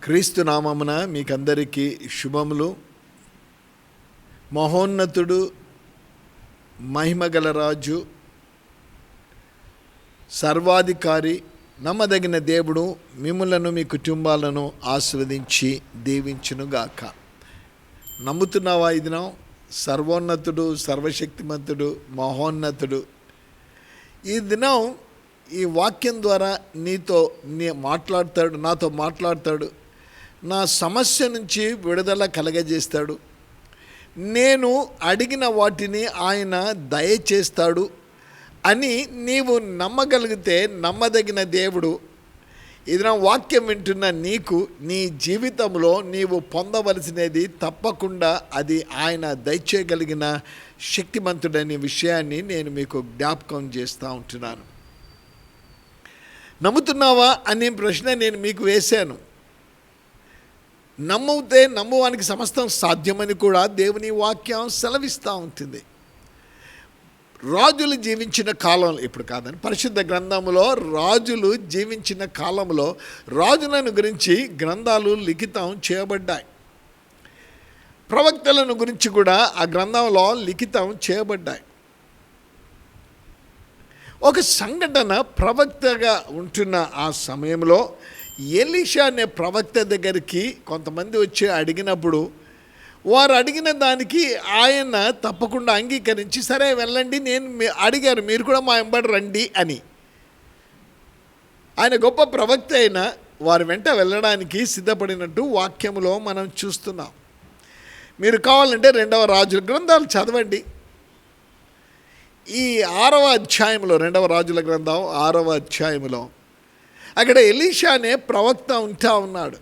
క్రీస్తు నామమున మీకందరికీ శుభములు. మహోన్నతుడు, మహిమగల రాజు, సర్వాధికారి, నమ్మదగిన దేవుడు మిమ్ములను మీ కుటుంబాలను ఆశీర్వదించి దీవించునుగాక. నమ్ముతున్నావా? ఈ దినం సర్వోన్నతుడు, సర్వశక్తిమంతుడు, మహోన్నతుడు ఈ దినం ఈ వాక్యం ద్వారా నాతో మాట్లాడతాడు. నా సమస్య నుంచి విడుదల కలగజేస్తాడు. నేను అడిగిన వాటిని ఆయన దయచేస్తాడు అని నీవు నమ్మగలిగితే, నమ్మదగిన దేవుడు ఇది వాక్యం వింటున్న నీకు నీ జీవితంలో నీవు పొందవలసినది తప్పకుండా అది ఆయన దయచేయగలిగిన శక్తిమంతుడనే విషయాన్ని నేను మీకు జ్ఞాపకం చేస్తూ ఉంటున్నాను. నమ్ముతున్నావా అనే ప్రశ్న నేను మీకు వేశాను. నమ్మితే నమ్మువానికి సమస్తం సాధ్యమని కూడా దేవుని వాక్యం సెలవిస్తూ ఉంటుంది. రాజులు జీవించిన కాలంలో, ఇప్పుడు కాదని పరిశుద్ధ గ్రంథంలో రాజులు జీవించిన కాలంలో రాజులను గురించి గ్రంథాలు లిఖితం చేయబడ్డాయి. ప్రవక్తలను గురించి కూడా ఆ గ్రంథంలో లిఖితం చేయబడ్డాయి. ఒక సంఘటన, ప్రవక్తగా ఉంటున్న ఆ సమయంలో ఎలీషా అనే ప్రవక్త దగ్గరికి కొంతమంది వచ్చి అడిగినప్పుడు వారు అడిగిన దానికి ఆయన తప్పకుండా అంగీకరించి, సరే వెళ్ళండి, నేను అడిగారు మీరు కూడా మా వెంబడి రండి అని. ఆయన గొప్ప ప్రవక్త అయిన వారి వెంట వెళ్ళడానికి సిద్ధపడినట్టు వాక్యములో మనం చూస్తున్నాం. మీరు కావాలంటే 2వ రాజుల గ్రంథాలు చదవండి. ఈ 6వ అధ్యాయంలో, 2వ రాజుల గ్రంథం 6వ అధ్యాయంలో అక్కడ ఎలీషా అనే ప్రవక్త ఉంటా ఉన్నాడు.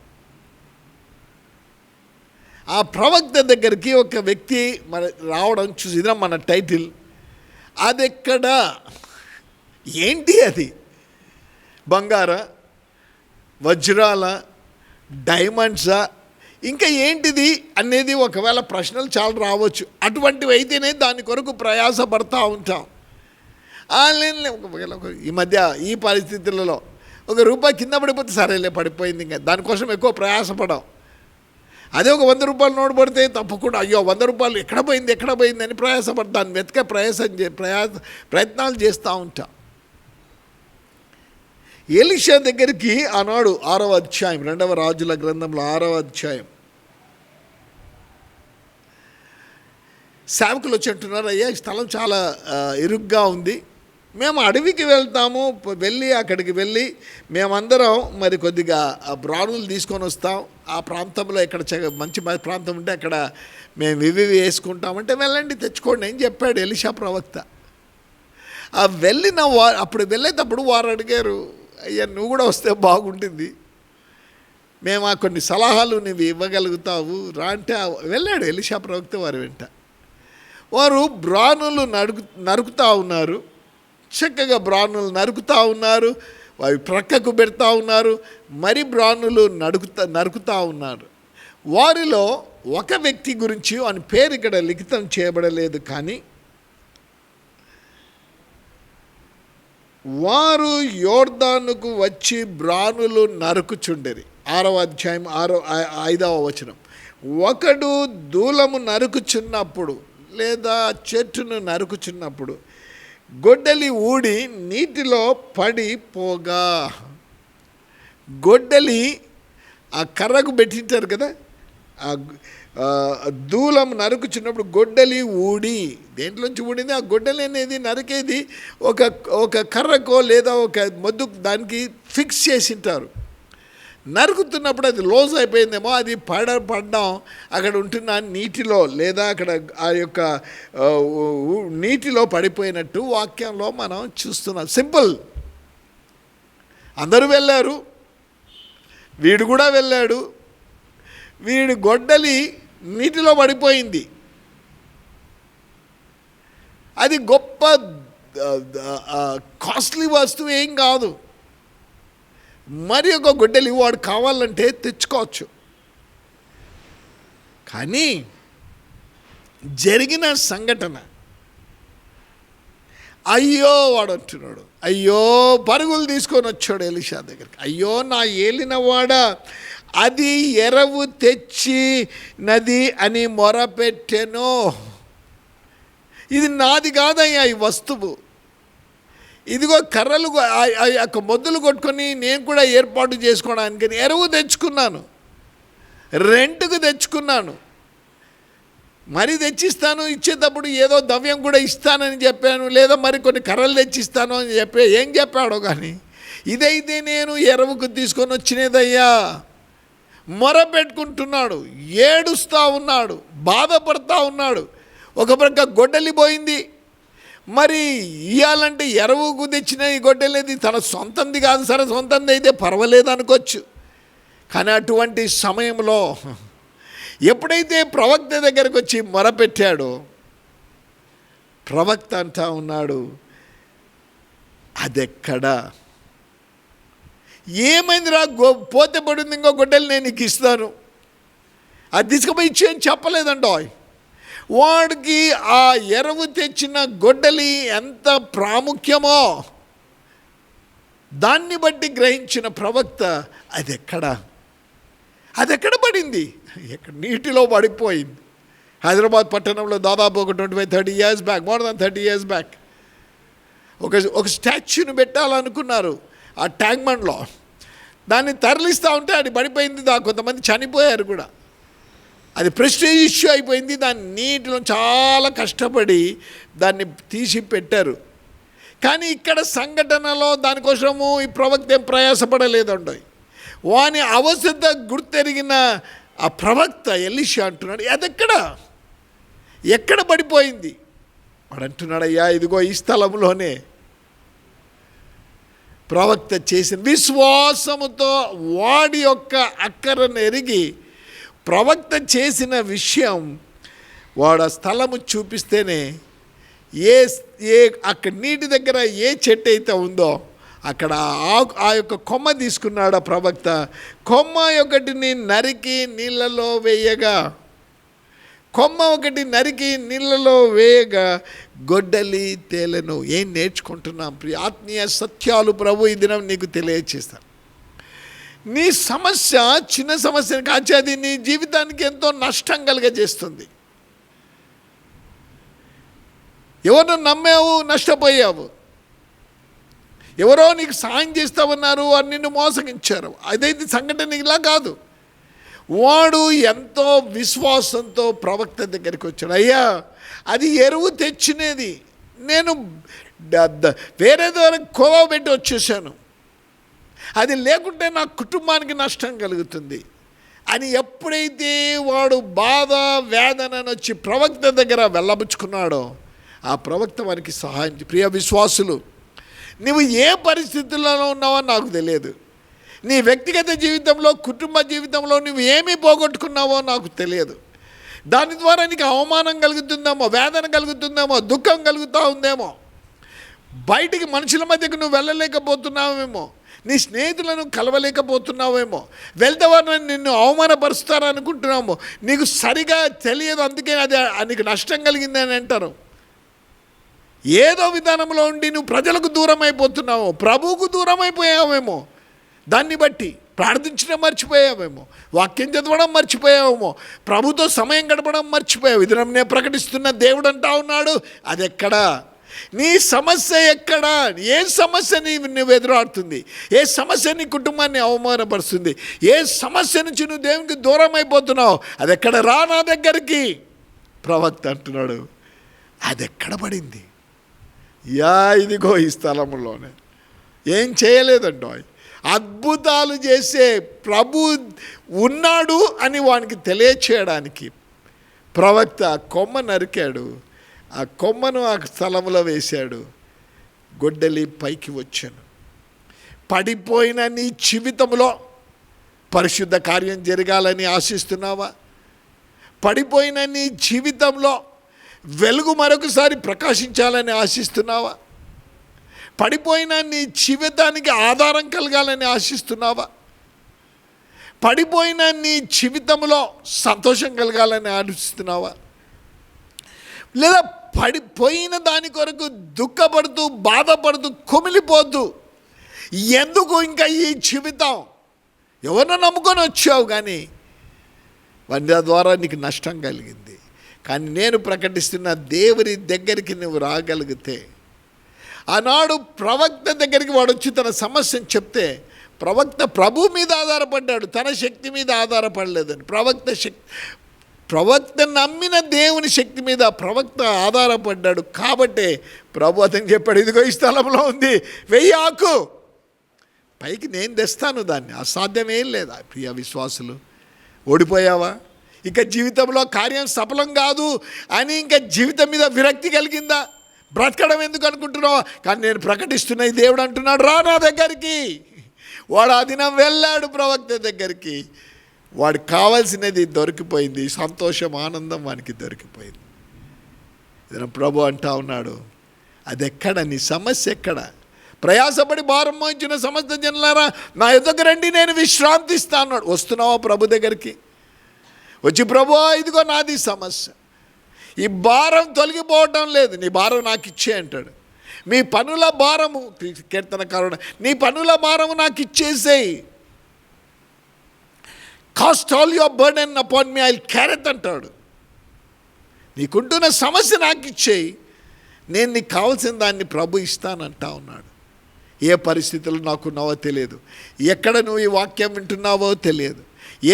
ఆ ప్రవక్త దగ్గరికి ఒక వ్యక్తి రావడం చూసినా మన టైటిల్ అది ఎక్కడ, ఏంటి అది, బంగార, వజ్రాల, డైమండ్సా, ఇంకా ఏంటిది అనేది ఒకవేళ ప్రశ్నలు చాలా రావచ్చు. అటువంటివి అయితేనే దాని కొరకు ప్రయాసపడతా ఉంటాం. ఈ మధ్య ఈ పరిస్థితులలో ₹1 కింద పడిపోతే సరేలే పడిపోయింది, ఇంకా దానికోసం ఎక్కువ ప్రయాసపడాం. అదే ఒక ₹100 నోటు పడితే తప్పకుండా అయ్యో ₹100 ఎక్కడ పోయింది అని ప్రయాసపడతాను, దాన్ని వెతక ప్రయత్నాలు చేస్తూ ఉంటాం. ఎలీషా దగ్గరికి ఆనాడు 6వ అధ్యాయం, 2వ రాజుల గ్రంథంలో 6వ అధ్యాయం సేవకులు వచ్చి అంటున్నారు, అయ్యా ఈ స్థలం చాలా ఇరుగ్గా ఉంది, మేము అడవికి వెళ్తాము, అక్కడికి వెళ్ళి మేమందరం మరి కొద్దిగా బ్రాణులు తీసుకొని వస్తాం, ఆ ప్రాంతంలో ఎక్కడ మంచి ప్రాంతం ఉంటే అక్కడ మేము ఇవి వేసుకుంటామంటే వెళ్ళండి తెచ్చుకోండి అని చెప్పాడు ఎలీషా ప్రవక్త. ఆ అప్పుడు వెళ్ళేటప్పుడు వారు అడిగారు, అయ్యా నువ్వు కూడా వస్తే బాగుంటుంది, మేము కొన్ని సలహాలు నువ్వు ఇవ్వగలుగుతావు రా అంటే వెళ్ళాడు ఎలీషా ప్రవక్త వారి వెంట. వారు బ్రాణులు నరుకుతూ ఉన్నారు, చక్కగా బ్రాణులు నరుకుతూ ఉన్నారు, అవి ప్రక్కకు పెడతా ఉన్నారు, మరి బ్రాణులు నరుకుతూ ఉన్నారు. వారిలో ఒక వ్యక్తి గురించి ఆయన పేరు ఇక్కడ లిఖితం చేయబడలేదు, కానీ వారు యోర్దానుకు వచ్చి బ్రాణులు నరుకుచుండెరి. 6వ అధ్యాయం 5వ వచనం. ఒకడు దూలము నరుకుచున్నప్పుడు లేదా చెట్టును నరుకుచున్నప్పుడు గొడ్డలి ఊడి నీటిలో పడిపోగా, గొడ్డలి ఆ కర్రకు పెట్టింటారు కదా, ఆ దూలం నరుకుచున్నప్పుడు గొడ్డలి ఊడి, దేంట్లోంచి ఊడింది ఆ గొడ్డలి అనేది నరికేది ఒక కర్రకో లేదా ఒక మొద్దుకు దానికి ఫిక్స్ చేసింటారు. నరుకుతున్నప్పుడు అది లోజ్ అయిపోయిందేమో, అది పడ్డం అక్కడ ఉంటున్న నీటిలో లేదా అక్కడ ఆ యొక్క నీటిలో పడిపోయినట్టు వాక్యంలో మనం చూస్తున్నాం. సింపుల్, అందరూ వెళ్ళారు, వీడు కూడా వెళ్ళాడు, వీడి గొడ్డలి నీటిలో పడిపోయింది. అది గొప్ప కాస్ట్లీ వస్తువు ఏం కాదు, మరి ఒక గొడ్డలి వాడు కావాలంటే తెచ్చుకోవచ్చు. కానీ జరిగిన సంఘటన, అయ్యో వాడు అంటున్నాడు, అయ్యో పరుగులు తీసుకొని వచ్చాడు ఎలీషా దగ్గరికి, అయ్యో నా ఏలినవాడా, అది ఎరవు తెచ్చినది అని మొరపెట్టెను. ఇది నాది కాదయ్యా ఈ వస్తువు, ఇదిగో కర్రలు ఆ యొక్క మొద్దులు కొట్టుకొని నేను కూడా ఏర్పాటు చేసుకోవడానికి ఎరువు తెచ్చుకున్నాను, రెంట్కు తెచ్చుకున్నాను. మరి తెచ్చిస్తాను, ఇచ్చేటప్పుడు ఏదో ద్రవ్యం కూడా ఇస్తానని చెప్పాను, లేదా మరి కొన్ని కర్రలు తెచ్చిస్తాను అని ఏం చెప్పాడో కానీ ఇదైతే నేను ఎరువుకు తీసుకొని వచ్చినదయ్యా. మొర పెట్టుకుంటున్నాడు, ఏడుస్తూ ఉన్నాడు, బాధపడుతూ ఉన్నాడు. ఒక ప్రక్క గొడ్డలి పోయింది, మరి ఇవ్వాలంటే ఎరువుకు తెచ్చిన ఈ గొడ్డలేది తన సొంతంది కాదు, సరే సొంతంది అయితే పర్వాలేదు అనుకోవచ్చు. కానీ అటువంటి సమయంలో ఎప్పుడైతే ప్రవక్త దగ్గరకు వచ్చి మొరపెట్టాడో, ప్రవక్త అంటా ఉన్నాడు, అదెక్కడా, ఏమైందిరా, పోతే పడింది, ఇంకో గొడ్డలి నేను నీకు ఇస్తాను, అది తీసుకుపోయి ఇచ్చేయని చెప్పలేదండో. వాడికి ఆ ఎరువు తెచ్చిన గొడ్డలి ఎంత ప్రాముఖ్యమో దాన్ని బట్టి గ్రహించిన ప్రవక్త అదెక్కడ పడింది, ఎక్కడ నీటిలో పడిపోయింది. హైదరాబాద్ పట్టణంలో దాదాపు ఒక 25-30 years back, more than 30 years back ఒక స్టాచ్యూని పెట్టాలనుకున్నారు ఆ ట్యాంక్ బండ్లో. దాన్ని తరలిస్తూ ఉంటే అది పడిపోయింది, కొంతమంది చనిపోయారు కూడా. అది ప్రెస్టీజ్ ఇష్యూ అయిపోయింది. దాన్ని నీటిలో చాలా కష్టపడి దాన్ని తీసి పెట్టారు. కానీ ఇక్కడ సంఘటనలో దానికోసము ఈ ప్రవక్త ఏం ప్రయాసపడలేదండి. వాని అవసరత గుర్తెరిగిన ఆ ప్రవక్త ఎలీషా అంటున్నాడు, ఎక్కడ పడిపోయింది? వాడు అంటున్నాడు, అయ్యా ఇదిగో ఈ స్థలంలోనే. ప్రవక్త చేసిన విశ్వాసముతో వాడి యొక్క అక్కరను ఎరిగి ప్రవక్త చేసిన విషయం, వాడు ఆ స్థలము చూపిస్తేనే అక్కడ నీటి దగ్గర ఏ చెట్టు అయితే ఉందో అక్కడ ఆ యొక్క కొమ్మ తీసుకున్నాడు ఆ ప్రవక్త. కొమ్మ ఒకటిని నరికి నీళ్ళలో వేయగా గొడ్డలి తేలెను. ఏం నేర్చుకుంటున్నాం ప్రియ ఆత్మీయ సత్యాలు ప్రభు ఈ దినం నీకు తెలియచేస్తాను. నీ సమస్య చిన్న సమస్యను కాచి అది నీ జీవితానికి ఎంతో నష్టం కలుగజేస్తుంది. ఎవరినో నమ్మావు, నష్టపోయావు. ఎవరో నీకు సాయం చేస్తామన్నారు, అని నిన్ను మోసగించారు. అదైతే సంఘటన ఇలా కాదు. వాడు ఎంతో విశ్వాసంతో ప్రవక్త దగ్గరికి వచ్చాడు. అయ్యా అది ఎరువు తెచ్చినది, నేను వేరే ద్వారా కొలవ పెట్టి వచ్చేసాను, అది లేకుంటే నా కుటుంబానికి నష్టం కలుగుతుంది అని ఎప్పుడైతే వాడు బాధ వేదనను వచ్చి ప్రవక్త దగ్గర వెళ్ళబుచ్చుకున్నాడో ఆ ప్రవక్త వారికి సహాయం. ప్రియ విశ్వాసులు, నువ్వు ఏ పరిస్థితుల్లో ఉన్నావో నాకు తెలియదు. నీ వ్యక్తిగత జీవితంలో, కుటుంబ జీవితంలో నువ్వు ఏమీ పోగొట్టుకున్నావో నాకు తెలియదు. దాని ద్వారా నీకు అవమానం కలుగుతుందేమో, వేదన కలుగుతుందేమో, దుఃఖం కలుగుతూ ఉందేమో, బయటికి మనుషుల మధ్యకు నువ్వు వెళ్ళలేకపోతున్నావేమో, నీ స్నేహితులను కలవలేకపోతున్నావేమో, వెళ్తే వారు నిన్ను అవమానపరుస్తారనుకుంటున్నామో, నీకు సరిగా తెలియదు, అందుకే అది నీకు నష్టం కలిగింది అని అంటారు. ఏదో విధానంలో ఉండి నువ్వు ప్రజలకు దూరం అయిపోతున్నావో, ప్రభువుకు దూరం అయిపోయావేమో, దాన్ని బట్టి ప్రార్థించడం మర్చిపోయావేమో, వాక్యం చదవడం మర్చిపోయావేమో, ప్రభుతో సమయం గడపడం మర్చిపోయావు. ఇది నేను ప్రకటిస్తున్న దేవుడు అంటా ఉన్నాడు, అది ఎక్కడా, నీ సమస్య ఎక్కడా, ఏ సమస్య నువ్వు ఎదురాడుతుంది, ఏ సమస్య నీ కుటుంబాన్ని అవమానపరుస్తుంది, ఏ సమస్య నుంచి నువ్వు దేవునికి దూరం అయిపోతున్నావు, అది ఎక్కడ, రా నా దగ్గరికి. ప్రవక్త అంటున్నాడు, అది ఎక్కడ పడింది? ఇదిగో ఈ స్థలంలోనే. ఏం చేయలేదంటో, అద్భుతాలు చేసే ప్రభు ఉన్నాడు అని వానికి తెలియచేయడానికి ప్రవక్త కొమ్మ నరికాడు. ఆ కొమ్మను ఆ స్థలంలో వేశాడు. గొడ్డలి పైకి వచ్చాను. పడిపోయిన నీ జీవితంలో పరిశుద్ధ కార్యం జరగాలని ఆశిస్తున్నావా? పడిపోయిన నీ జీవితంలో వెలుగు మరొకసారి ప్రకాశించాలని ఆశిస్తున్నావా? పడిపోయిన నీ జీవితానికి ఆధారం కలగాలని ఆశిస్తున్నావా? పడిపోయిన నీ జీవితంలో సంతోషం కలగాలని ఆశిస్తున్నావా? లేదా పడిపోయిన దాని కొరకు దుఃఖపడుతూ, బాధపడుతూ, కుమిలిపోతూ, ఎందుకు ఇంకా ఈ జీవితం, ఎవరినో నమ్ముకొని వచ్చావు, కానీ వారి ద్వారా నీకు నష్టం కలిగింది. కానీ నేను ప్రకటిస్తున్న దేవుని దగ్గరికి నువ్వు రాగలిగితే, ఆనాడు ప్రవక్త దగ్గరికి వాడు వచ్చి తన సమస్యను చెప్తే ప్రవక్త ప్రభు మీద ఆధారపడ్డాడు, తన శక్తి మీద ఆధారపడలేదని. ప్రవక్త నమ్మిన దేవుని శక్తి మీద ప్రవక్త ఆధారపడ్డాడు. కాబట్టే ప్రభు అతనికి చెప్పాడు, ఇదిగో ఈ స్థలంలో ఉంది, వెయ్యి ఆకు, పైకి నేను తెస్తాను దాన్ని. అసాధ్యమేం లేదా? ప్రియ విశ్వాసులు, ఓడిపోయావా? ఇంకా జీవితంలో కార్యం సఫలం కాదు అని ఇంకా జీవితం మీద విరక్తి కలిగిందా? బ్రతకడం ఎందుకు అనుకుంటున్నావు? కానీ నేను ప్రకటిస్తున్న ఈ దేవుడు అంటున్నాడు, రా నా దగ్గరికి. వాడు ఆ దినం వెళ్ళాడు ప్రవక్త దగ్గరికి. వాడికి కావాల్సినది దొరికిపోయింది, సంతోషం, ఆనందం వానికి దొరికిపోయింది. ఇతను ప్రభు అంటా ఉన్నాడు, అది ఎక్కడ? నీ సమస్య ఎక్కడ? ప్రయాసపడి భారం మోయించిన సమస్త జనులారా నా ఎదుగు రండి, నేను విశ్రాంతిస్తా అన్నాడు. వస్తున్నావా ప్రభు దగ్గరికి? వచ్చి ప్రభు ఇదిగో నాది సమస్య, ఈ భారం తొలగిపోవటం లేదు, నీ భారం నాకు ఇచ్చే అంటాడు. మీ పనుల భారము, కీర్తనకారుడు, నీ పనుల భారము నాకు ఇచ్చేసేయి. Cast all your burden upon me, I will carry it అంటాడు. నీకుంటున్న సమస్య నాకు ఇచ్చేయి, నేను నీకు కావాల్సిన దాన్ని ప్రభు ఇస్తానంటా ఉన్నాడు. ఏ పరిస్థితులు నాకున్నావో తెలియదు, ఎక్కడ నువ్వు ఈ వాక్యం వింటున్నావో తెలియదు,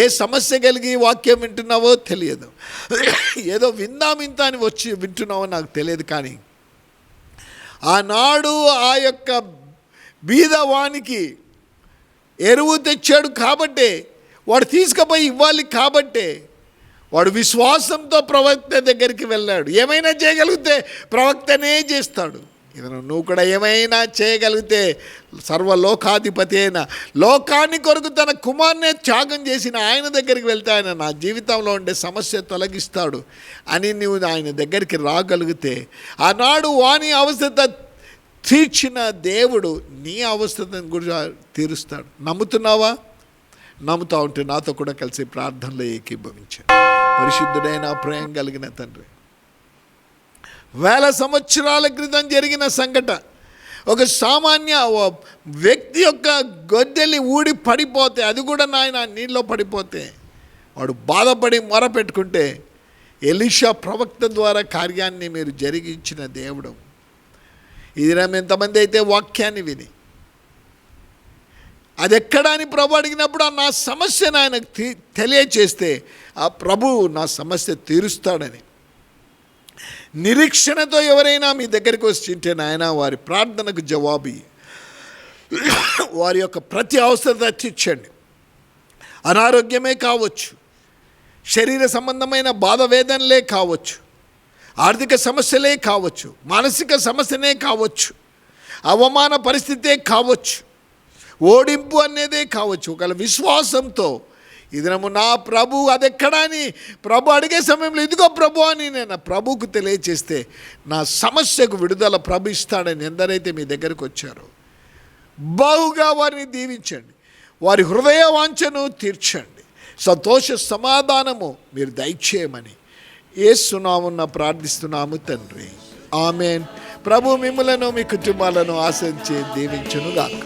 ఏ సమస్య కలిగి ఈ వాక్యం వింటున్నావో తెలియదు, ఏదో విందాం ఇంత అని వచ్చి వింటున్నావో నాకు తెలియదు. కానీ ఆనాడు ఆ యొక్క బీదవానికి ఎరువు తెచ్చాడు కాబట్టే, వాడు తీసుకుపోయి ఇవ్వాలి కాబట్టే వాడు విశ్వాసంతో ప్రవక్త దగ్గరికి వెళ్ళాడు. ఏమైనా చేయగలిగితే ప్రవక్తనే చేస్తాడు. ఇతను నువ్వు కూడా ఏమైనా చేయగలిగితే సర్వలోకాధిపతి అయిన, లోకాన్ని కొరకు తన కుమార్నే త్యాగం చేసిన ఆయన దగ్గరికి వెళ్తే ఆయన నా జీవితంలో ఉండే సమస్య తొలగిస్తాడు అని నువ్వు ఆయన దగ్గరికి రాగలిగితే, ఆనాడు వాని అవసరత తీర్చిన దేవుడు నీ అవసరతను కూడా తీరుస్తాడు. నమ్ముతున్నావా? నమ్ముతా ఉంటే నాతో కూడా కలిసి ప్రార్థనలో ఏకీభవించాడు. పరిశుద్ధుడైన ప్రేమ కలిగిన తండ్రి, 1000 సంవత్సరాల క్రితం జరిగిన సంఘటన, ఒక సామాన్య వ్యక్తి యొక్క గొద్దెలి ఊడి పడిపోతే, అది కూడా నాయన నీళ్ళలో పడిపోతే వాడు బాధపడి మొరపెట్టుకుంటే ఎలీషా ప్రవక్త ద్వారా కార్యాన్ని మీరు జరిగించిన దేవుడు. ఇది ఎంతమంది అయితే వాక్యాన్ని విని అది ఎక్కడ అని ప్రభు అడిగినప్పుడు నా సమస్యను ఆయనకు తెలియచేస్తే ఆ ప్రభు నా సమస్య తీరుస్తాడని నిరీక్షణతో ఎవరైనా మీ దగ్గరికి వచ్చింటే నాయన వారి ప్రార్థనకు జవాబు వారి యొక్క ప్రతి అవసరత తీర్చండి. అనారోగ్యమే కావచ్చు, శరీర సంబంధమైన బాధ వేదనలే కావచ్చు, ఆర్థిక సమస్యలే కావచ్చు, మానసిక సమస్యనే కావచ్చు, అవమాన పరిస్థితే కావచ్చు, ఓడింపు అనేదే కావచ్చు. ఒకవేళ విశ్వాసంతో ఈ దినము నా ప్రభు అదెక్కడా అని ప్రభు అడిగే సమయంలో ఇదిగో ప్రభు అని నేను ప్రభువుకు తెలియచేస్తే నా సమస్యకు విడుదల ప్రభు ఇస్తాడని ఎందరైతే మీ దగ్గరకు వచ్చారో బహుగా వారిని దీవించండి, వారి హృదయ వాంఛను తీర్చండి, సంతోష సమాధానము మీరు దయచేయమని యేసు నామమున ప్రార్థిస్తున్నాము తండ్రి, ఆమేన్. ప్రభు మిమ్ములను మీ కుటుంబాలను ఆశించి దీవించునుగాక.